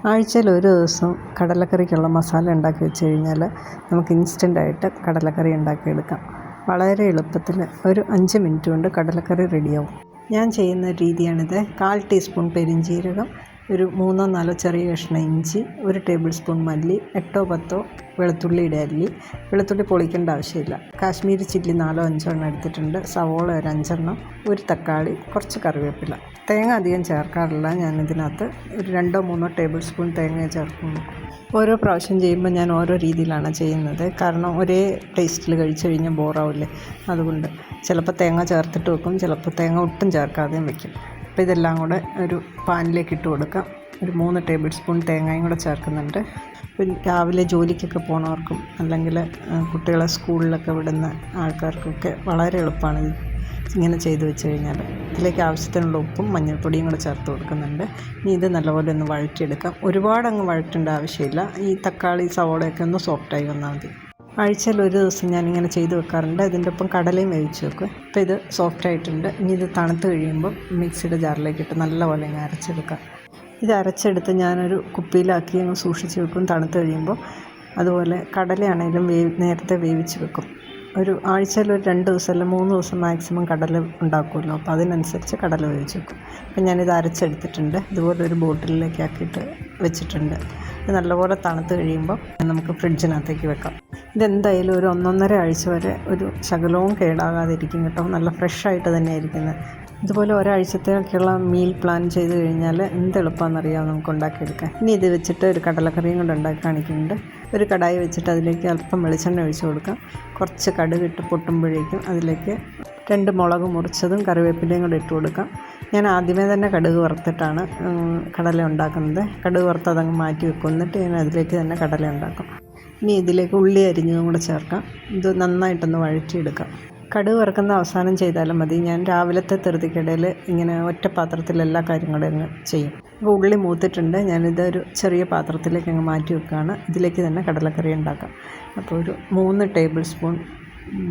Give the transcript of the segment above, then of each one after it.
ആഴ്ചയിൽ ഒരു ദിവസം കടലക്കറിക്കുള്ള മസാല ഉണ്ടാക്കി വെച്ച് കഴിഞ്ഞാൽ നമുക്ക് ഇൻസ്റ്റൻ്റായിട്ട് കടലക്കറി ഉണ്ടാക്കിയെടുക്കാം. വളരെ എളുപ്പത്തിൽ ഒരു 5 മിനിറ്റ് കൊണ്ട് കടലക്കറി റെഡിയാവും. ഞാൻ ചെയ്യുന്ന രീതിയാണിത്. 1/4 ടീസ്പൂൺ പെരുംജീരകം, ഒരു 3-4 ചെറിയ കഷ്ണം ഇഞ്ചി, 1 ടേബിൾ സ്പൂൺ മല്ലി, 8-10 വെളുത്തുള്ളിയുടെ അല്ലി. വെളുത്തുള്ളി പൊളിക്കേണ്ട ആവശ്യമില്ല. കാശ്മീരി ചില്ലി 4-5 എണ്ണം എടുത്തിട്ടുണ്ട്. സവോള ഒരു 5 എണ്ണം, ഒരു തക്കാളി, കുറച്ച് കറിവേപ്പില. തേങ്ങ അധികം ചേർക്കാറില്ല. ഞാനിതിനകത്ത് ഒരു 2-3 ടേബിൾ സ്പൂൺ തേങ്ങ ചേർക്കുന്നു. ഓരോ പ്രാവശ്യം ചെയ്യുമ്പോൾ ഞാൻ ഓരോ രീതിയിലാണ് ചെയ്യുന്നത്. കാരണം ഒരേ ടേസ്റ്റിൽ കഴിച്ച് കഴിഞ്ഞാൽ ബോറാവില്ലേ, അതുകൊണ്ട് ചിലപ്പോൾ തേങ്ങ ചേർത്തിട്ട് വെക്കും, ചിലപ്പോൾ തേങ്ങ ഒട്ടും ചേർക്കാതെയും വെക്കും. അപ്പോൾ ഇതെല്ലാം കൂടെ ഒരു പാനിലേക്ക് ഇട്ട് കൊടുക്കാം. ഒരു 3 ടേബിൾ സ്പൂൺ തേങ്ങയും കൂടെ ചേർക്കുന്നുണ്ട്. രാവിലെ ജോലിക്കൊക്കെ പോണവർക്കും അല്ലെങ്കിൽ കുട്ടികളെ സ്കൂളിലൊക്കെ വിടുന്ന ആൾക്കാർക്കൊക്കെ വളരെ എളുപ്പമാണ് ഇങ്ങനെ ചെയ്ത് വെച്ച് കഴിഞ്ഞാൽ. ഇതിലേക്ക് ആവശ്യത്തിനുള്ള ഉപ്പും മഞ്ഞൾപ്പൊടിയും കൂടെ ചേർത്ത് കൊടുക്കുന്നുണ്ട്. ഇനി ഇത് നല്ലപോലെ ഒന്ന് വഴറ്റിയെടുക്കാം. ഒരുപാട് അങ്ങ് വഴറ്റേണ്ട ആവശ്യമില്ല. ഈ തക്കാളി സവോളയൊക്കെ ഒന്ന് സോഫ്റ്റായി വന്നാൽ മതി. ആഴ്ചയിൽ ഒരു ദിവസം ഞാനിങ്ങനെ ചെയ്ത് വെക്കാറുണ്ട്. ഇതിൻ്റെ ഒപ്പം കടലയും വേവിച്ച് വെക്കും. ഇപ്പോൾ ഇത് സോഫ്റ്റായിട്ടുണ്ട്. ഇനി ഇത് തണുത്ത് കഴിയുമ്പോൾ മിക്സിയുടെ ജാറിലേക്ക് ഇട്ട് നല്ലപോലെ അങ്ങ് അരച്ചെടുക്കാം. ഇത് അരച്ചെടുത്ത് ഞാനൊരു കുപ്പിയിലാക്കി അങ്ങ് സൂക്ഷിച്ച് വെക്കും. തണുത്ത് കഴിയുമ്പോൾ അതുപോലെ കടലയാണെങ്കിലും നേരത്തെ വേവിച്ച് വെക്കും. ഒരു ആഴ്ചയിൽ ഒരു 2 ദിവസം അല്ല 3 ദിവസം മാക്സിമം കടല ഉണ്ടാക്കുമല്ലോ, അപ്പോൾ അതിനനുസരിച്ച് കടല വേവിച്ച് വെക്കും. അപ്പം ഞാനിത് അരച്ചെടുത്തിട്ടുണ്ട്. ഇതുപോലെ ഒരു ബോട്ടിലിലേക്ക് ആക്കിയിട്ട് വെച്ചിട്ടുണ്ട്. ഇത് നല്ലപോലെ തണുത്ത് കഴിയുമ്പോൾ നമുക്ക് ഫ്രിഡ്ജിനകത്തേക്ക് വെക്കാം. ഇതെന്തായാലും ഒരു 1-1.5 ആഴ്ച വരെ ഒരു ശകലവും കേടാകാതിരിക്കും കേട്ടോ. നല്ല ഫ്രഷായിട്ട് തന്നെ ഇരിക്കുന്നത്. ഇതുപോലെ ഒരാഴ്ചത്തേക്കുള്ള മീൽ പ്ലാൻ ചെയ്ത് കഴിഞ്ഞാൽ എന്ത് എളുപ്പമാണെന്നറിയാം നമുക്ക് ഉണ്ടാക്കിയെടുക്കാൻ. ഇനി ഇത് വെച്ചിട്ട് ഒരു കടലക്കറിയും കൊണ്ട് ഉണ്ടാക്കി കാണിക്കുന്നുണ്ട്. ഒരു കടായി വെച്ചിട്ട് അതിലേക്ക് അല്പം വെളിച്ചെണ്ണ ഒഴിച്ച് കൊടുക്കാം. കുറച്ച് കടുക് ഇട്ട് പൊട്ടുമ്പോഴേക്കും അതിലേക്ക് 2 മുളക് മുറിച്ചതും കറിവേപ്പിലയും കൂടെ ഇട്ട് കൊടുക്കാം. ഞാൻ ആദ്യമേ തന്നെ കടുക് വറുത്തിട്ടാണ് കടല ഉണ്ടാക്കുന്നത്. കടുക് വറുത്ത് അതങ്ങ് മാറ്റി വെക്കും. എന്നിട്ട് ഞാൻ അതിലേക്ക് തന്നെ കടല ഉണ്ടാക്കും. ഇനി ഇതിലേക്ക് ഉള്ളി അരിഞ്ഞതും കൂടെ ചേർക്കാം. ഇത് നന്നായിട്ടൊന്ന് വഴറ്റിയെടുക്കാം. കടുക് വറുക്കുന്ന അവസാനം ചെയ്താലും മതി. ഞാൻ രാവിലത്തെ ധൃതിക്കിടയിൽ ഇങ്ങനെ ഒറ്റ പാത്രത്തിൽ എല്ലാ കാര്യങ്ങളും അങ്ങ് ചെയ്യും. അപ്പോൾ ഉള്ളി മൂത്തിട്ടുണ്ട്. ഞാനിതൊരു ചെറിയ പാത്രത്തിലേക്ക് അങ്ങ് മാറ്റി വെക്കുകയാണ്. ഇതിലേക്ക് തന്നെ കടലക്കറി ഉണ്ടാക്കാം. അപ്പോൾ ഒരു 3 ടേബിൾ സ്പൂൺ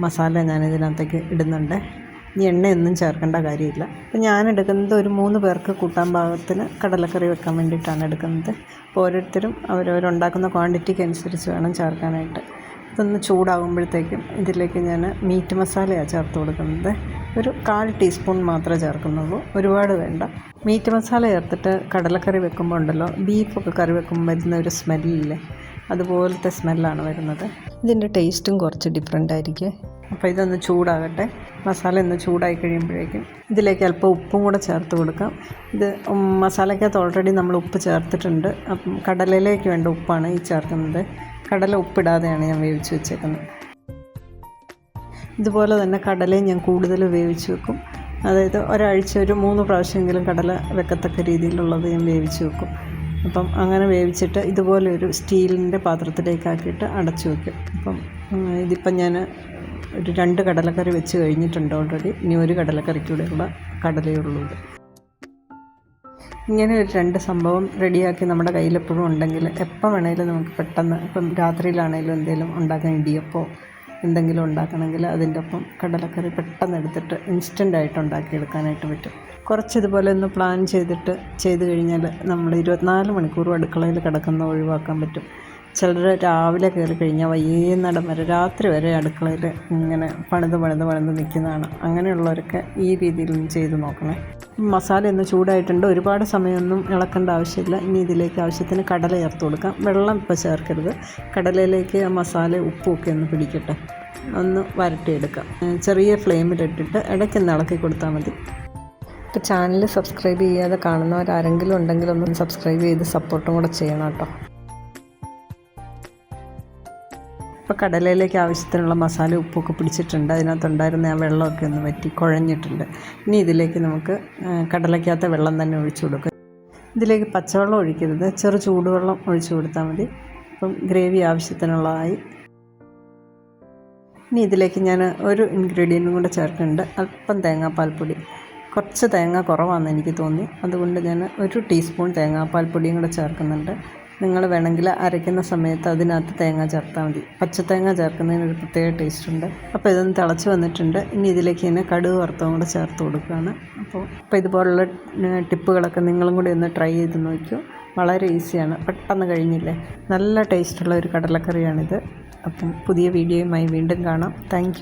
മസാല ഞാനിതിനകത്തേക്ക് ഇടുന്നുണ്ട്. ഇനി എണ്ണയൊന്നും ചേർക്കേണ്ട കാര്യമില്ല. അപ്പോൾ ഞാനെടുക്കുന്നത് ഒരു 3 പേർക്ക് കൂട്ടാൻ പാകത്തിന് കടലക്കറി വെക്കാൻ വേണ്ടിയിട്ടാണ് എടുക്കുന്നത്. അപ്പോൾ ഓരോരുത്തരും അവരവരുണ്ടാക്കുന്ന ക്വാണ്ടിറ്റിക്ക് അനുസരിച്ച് വേണം ചേർക്കാനായിട്ട്. ഇതൊന്ന് ചൂടാകുമ്പോഴത്തേക്കും ഇതിലേക്ക് ഞാൻ മീറ്റ് മസാലയാണ് ചേർത്ത് കൊടുക്കുന്നത്. ഒരു 1/4 ടീസ്പൂൺ മാത്രമേ ചേർക്കുന്നുള്ളൂ, ഒരുപാട് വേണ്ട. മീറ്റ് മസാല ചേർത്തിട്ട് കടലക്കറി വെക്കുമ്പോൾ ഉണ്ടല്ലോ, ബീഫൊക്കെ കറി വെക്കുമ്പോൾ വരുന്ന ഒരു സ്മെല്ലില്ലേ, അതുപോലത്തെ സ്മെല്ലാണ് വരുന്നത്. ഇതിൻ്റെ ടേസ്റ്റും കുറച്ച് ഡിഫറെൻ്റ് ആയിരിക്കും. അപ്പോൾ ഇതൊന്ന് ചൂടാകട്ടെ. മസാല ഒന്ന് ചൂടായി കഴിയുമ്പോഴേക്കും ഇതിലേക്ക് അല്പം ഉപ്പും കൂടെ ചേർത്ത് കൊടുക്കാം. ഇത് മസാലയ്ക്കകത്ത് ഓൾറെഡി നമ്മൾ ഉപ്പ് ചേർത്തിട്ടുണ്ട്. അപ്പം കടലയിലേക്ക് വേണ്ട ഉപ്പാണ് ഈ ചേർക്കുന്നത്. കടല ഉപ്പിടാതെയാണ് ഞാൻ വേവിച്ച് വെച്ചേക്കുന്നത്. ഇതുപോലെ തന്നെ കടലയും ഞാൻ കൂടുതൽ വേവിച്ച് വെക്കും. അതായത് ഒരാഴ്ച ഒരു 3 പ്രാവശ്യമെങ്കിലും കടല വെക്കത്തക്ക രീതിയിലുള്ളത് ഞാൻ വേവിച്ച് വെക്കും. അപ്പം അങ്ങനെ വേവിച്ചിട്ട് ഇതുപോലെ ഒരു സ്റ്റീലിൻ്റെ പാത്രത്തിലേക്കാക്കിയിട്ട് അടച്ചു വയ്ക്കും. അപ്പം ഇതിപ്പം ഞാൻ ഒരു 2 കടലക്കറി വെച്ച് കഴിഞ്ഞിട്ടുണ്ട് ഓൾറെഡി. ഇനി ഒരു കടലക്കറിക്കൂടെയുള്ള കടലയുള്ളൂ ഇത്. ഇങ്ങനെ ഒരു 2 സംഭവം റെഡിയാക്കി നമ്മുടെ കയ്യിലെപ്പോഴും ഉണ്ടെങ്കിൽ എപ്പോൾ വേണമെങ്കിലും നമുക്ക് പെട്ടെന്ന്, ഇപ്പം രാത്രിയിലാണെങ്കിലും എന്തെങ്കിലും ഉണ്ടാക്കാൻ, ഇടിയപ്പോ എന്തെങ്കിലും ഉണ്ടാക്കണമെങ്കിൽ അതിൻ്റെ ഒപ്പം കടലക്കറി പെട്ടെന്ന് എടുത്തിട്ട് ഇൻസ്റ്റൻ്റായിട്ട് ഉണ്ടാക്കിയെടുക്കാനായിട്ട് പറ്റും. കുറച്ചിതുപോലെ ഒന്ന് പ്ലാൻ ചെയ്ത് കഴിഞ്ഞാൽ നമ്മൾ 24 മണിക്കൂറും അടുക്കളയിൽ കിടക്കുന്ന ഒഴിവാക്കാൻ പറ്റും. ചിലർ രാവിലെ കയറി കഴിഞ്ഞാൽ വൈകുന്നേരം വരെ, രാത്രി വരെ അടുക്കളയിൽ ഇങ്ങനെ പണിത് നിൽക്കുന്നതാണ്. അങ്ങനെയുള്ളവരൊക്കെ ഈ രീതിയിൽ ചെയ്ത് നോക്കണേ. മസാല ഒന്ന് ചൂടായിട്ടുണ്ട്. ഒരുപാട് സമയമൊന്നും ഇളക്കേണ്ട ആവശ്യമില്ല. ഇനി ഇതിലേക്ക് ആവശ്യത്തിന് കടല ചേർത്ത് കൊടുക്കാം. വെള്ളം ഇപ്പോൾ ചേർക്കരുത്. കടലയിലേക്ക് ആ മസാല ഉപ്പുമൊക്കെ ഒന്ന് പിടിക്കട്ടെ, ഒന്ന് വരട്ടിയെടുക്കാം. ചെറിയ ഫ്ലെയിമിലിട്ടിട്ട് ഇടയ്ക്കൊന്ന് ഇളക്കി കൊടുത്താൽ മതി. ഇപ്പോൾ ചാനൽ സബ്സ്ക്രൈബ് ചെയ്യാതെ കാണുന്നവരാരെങ്കിലും ഉണ്ടെങ്കിൽ ഒന്ന് സബ്സ്ക്രൈബ് ചെയ്ത് സപ്പോർട്ടും കൂടെ ചെയ്യണം കേട്ടോ. ഇപ്പോൾ കടലയിലേക്ക് ആവശ്യത്തിനുള്ള മസാല ഉപ്പൊക്കെ പിടിച്ചിട്ടുണ്ട്. അതിനകത്തുണ്ടായിരുന്ന ആ വെള്ളമൊക്കെ ഒന്ന് വറ്റി കുഴഞ്ഞിട്ടുണ്ട്. ഇനി ഇതിലേക്ക് നമുക്ക് കടലയ്ക്കകത്ത വെള്ളം തന്നെ ഒഴിച്ചു കൊടുക്കുക. ഇതിലേക്ക് പച്ചവെള്ളം ഒഴിക്കരുത്, ചെറു ചൂടുവെള്ളം ഒഴിച്ചു കൊടുത്താൽ മതി. അപ്പം ഗ്രേവി ആവശ്യത്തിനുള്ളതായി. ഇനി ഇതിലേക്ക് ഞാൻ ഒരു ഇൻഗ്രീഡിയൻറ്റും കൂടെ ചേർക്കുന്നുണ്ട്. അല്പം തേങ്ങാപ്പാൽപ്പൊടി. കുറച്ച് തേങ്ങ കുറവാണെന്ന് എനിക്ക് തോന്നി, അതുകൊണ്ട് ഞാൻ 1 ടീസ്പൂൺ തേങ്ങാപ്പാൽപ്പൊടിയും കൂടെ ചേർക്കുന്നുണ്ട്. നിങ്ങൾ വേണമെങ്കിൽ അരയ്ക്കുന്ന സമയത്ത് അതിനകത്ത് തേങ്ങ ചേർത്താൽ മതി. പച്ചത്തേങ്ങ ചേർക്കുന്നതിനൊരു പ്രത്യേക ടേസ്റ്റ് ഉണ്ട്. അപ്പോൾ ഇതൊന്ന് തിളച്ച് വന്നിട്ടുണ്ട്. ഇനി ഇതിലേക്ക് തന്നെ കടുക് വറുത്തതും കൂടെ ചേർത്ത് കൊടുക്കുകയാണ്. അപ്പോൾ ഇതുപോലുള്ള ടിപ്പുകളൊക്കെ നിങ്ങളും കൂടി ഒന്ന് ട്രൈ ചെയ്ത് നോക്കിയോ. വളരെ ഈസിയാണ്, പെട്ടെന്ന് കഴിഞ്ഞില്ലേ. നല്ല ടേസ്റ്റുള്ള ഒരു കടലക്കറിയാണിത്. അപ്പം പുതിയ വീഡിയോയുമായി വീണ്ടും കാണാം. താങ്ക്